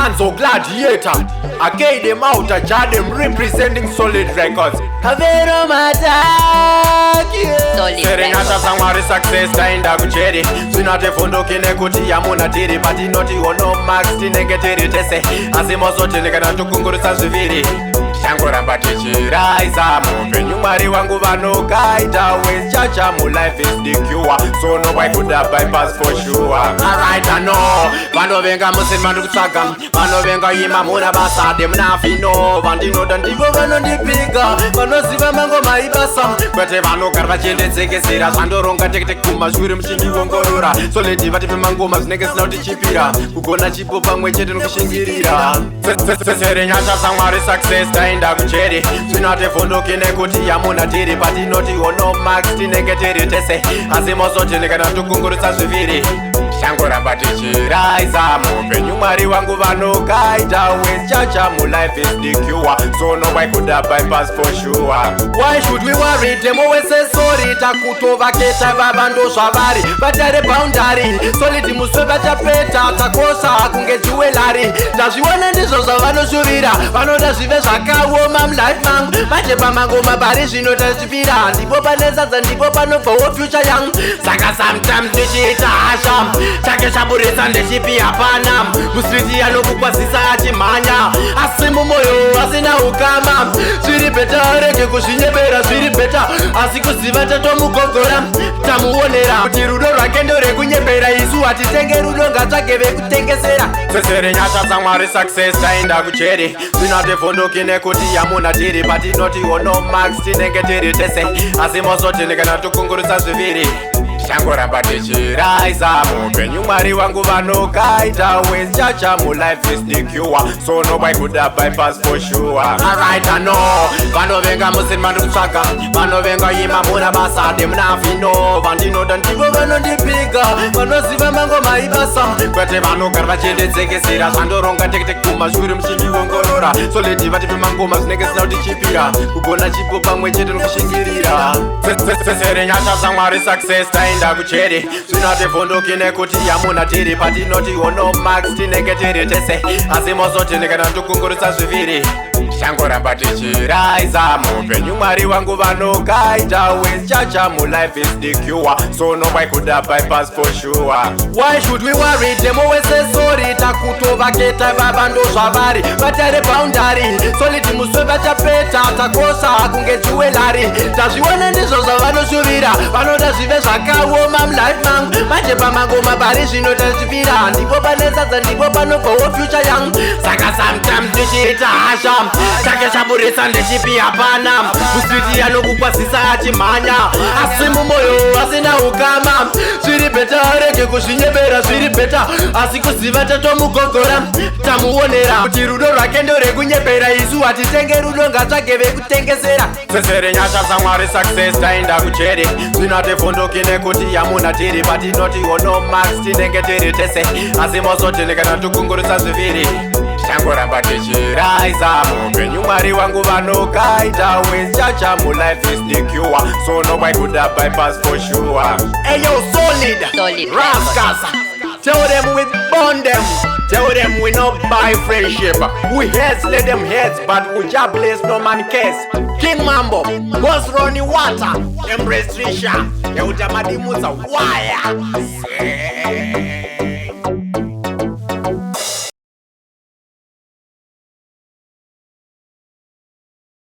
Manzo Gladiator. I gave them out, I jar them representing Solid Records. Havero Mataki. Serenata Sangwari success tainda kucheri. Sinate Handivhunduke nekuti yamuna tiri. But inoti ono max tinengeteri tese. Asimoso tinekana tukungurisa zviviri. Shangoramba tichiraisa mupenyu Mwari wangu vanokaita waste chacha mu life is the cure. So no I could have bypass for sure. Alright I know. Vanovenga musini vandikutsvaga. Vanovenga ima muna basa demnafino. Vandinoda ndivo vanondipiga. Vanoziva mangoma ibasa. Kwete vanogara vachiendetsekesera. Zvandoronga tekete kumashure muchindiongorora. Solid vatipe mangoma zvinenge zvisina kutichipira. Kugona chipo pamwe chete nokushingirira. Serenyasha saMwari success tainda kucheri. Sinate Handivhunduke nekuti yamuna tiri. But inoti ono max tinenge tiri tese. Asimoso tinekana tukungurisa zviviri. Shangoramba tichiraisa mupenyu Mwari wangu vanokaita waste chacha mu life is the cure. So no I could have bypass for sure. Why should we worry? Demo we say sorry. Takutova keta babando zvavari. Vatare boundary. Solid muswe vachapeta. Takosa kunge jewelry. Tazviona ndizvo zvavanoshuvira. Vanoda zvive zvakaoma mulife mangu. Manje pamangoma pari zvinotachipira. Ndipo panesadza ndipo panobvawo future yangu. Saka sometimes ndichiita hasha. Take shaburisa ndechipi hapana. Muswiti anokukwazisa achimhanya. Asi mumoyo asina ukama. Zviri beta arege kuzvinyepera. Zviri beta asi kuziva tatomugogora. Tamuonera kuti rudo rwake ndorekunyepera. Isu hatitenge rudo ngatsvage vekutengesera. Serenyasha saMwari success tainda kucheri. Sinate Handivhunduke nekuti yamuna tiri. But inoti ono max tinenge tiri tese. Asimoso tinekana tukungurisa zviviri. Shangoramba tichiraisa mupenyu Mwari wangu vanokaita waste chacha mu life is the cure. So no I could have bypass for sure. Alright I know. Vanovenga musini vandikutsvaga. Vanovenga ima muna basa demnafino. Vandinoda ndivo vanondipiga. Vanoziva mangoma ibasa. Kwete vanogara vachiendetsekesera. Zvandoronga tekete kumashure muchindiongorora. Solid vatipe mangoma zvinenge zvisina kutichipira. Kugona chipo pamwe chete nokushingirira. Serenyasha saMwari success tainda kucheri. Sinate Handivhunduke nekuti yamuna tiri. But inoti ono max tinenge tiri tese. Asimoso tinekana tukungurisa zviviri. Shangoramba tichiraisa mupenyu Mwari wangu vanokaita waste chacha mu life is the cure. So no I could have bypass for sure. Why should we worry? Demo we say sorry. Takutova keta babando zvavari. Vatare boundary. Solid muswe vachapeta. Takosa kunge jewelry. Tazviona ndizvo zvavanoshuvira. Vanoda zvive zvakaoma mulife mangu. Manje pamangoma pari zvinotachipira. Ndipo panesadza ndipo panobvawo future yangu. Saka sometimes ndichiita hasha. Take shaburisa ndechipi hapana. Muswiti anokukwazisa achimhanya. Asi mumoyo asina ukama. Zviri beta arege kuzvinyepera. Zviri beta asi kuziva tatomugogora. Tamuonera kuti rudo rwake ndorekunyepera. Isu hatitenge rudo ngatsvage vekutengesera. Serenyasha saMwari success tainda kucheri. Sinate Handivhunduke nekuti yamuna tiri. But inoti ono max tinenge tiri tese. Asimoso tinekana tukungurisa zviviri. Shangoramba tichiraisa mupenyu Mwari wangu vanokaita waste chacha mu life is the cure. So no I could have bypass for sure. Hey yo Solid Rascals. Tell them we burn them. Tell them we not buy friendship. We heads let them heads. But we jobless no man cares. King Mambo, Boss Ronnie Water, Embrace Trisha, Eutamadimusa Wire.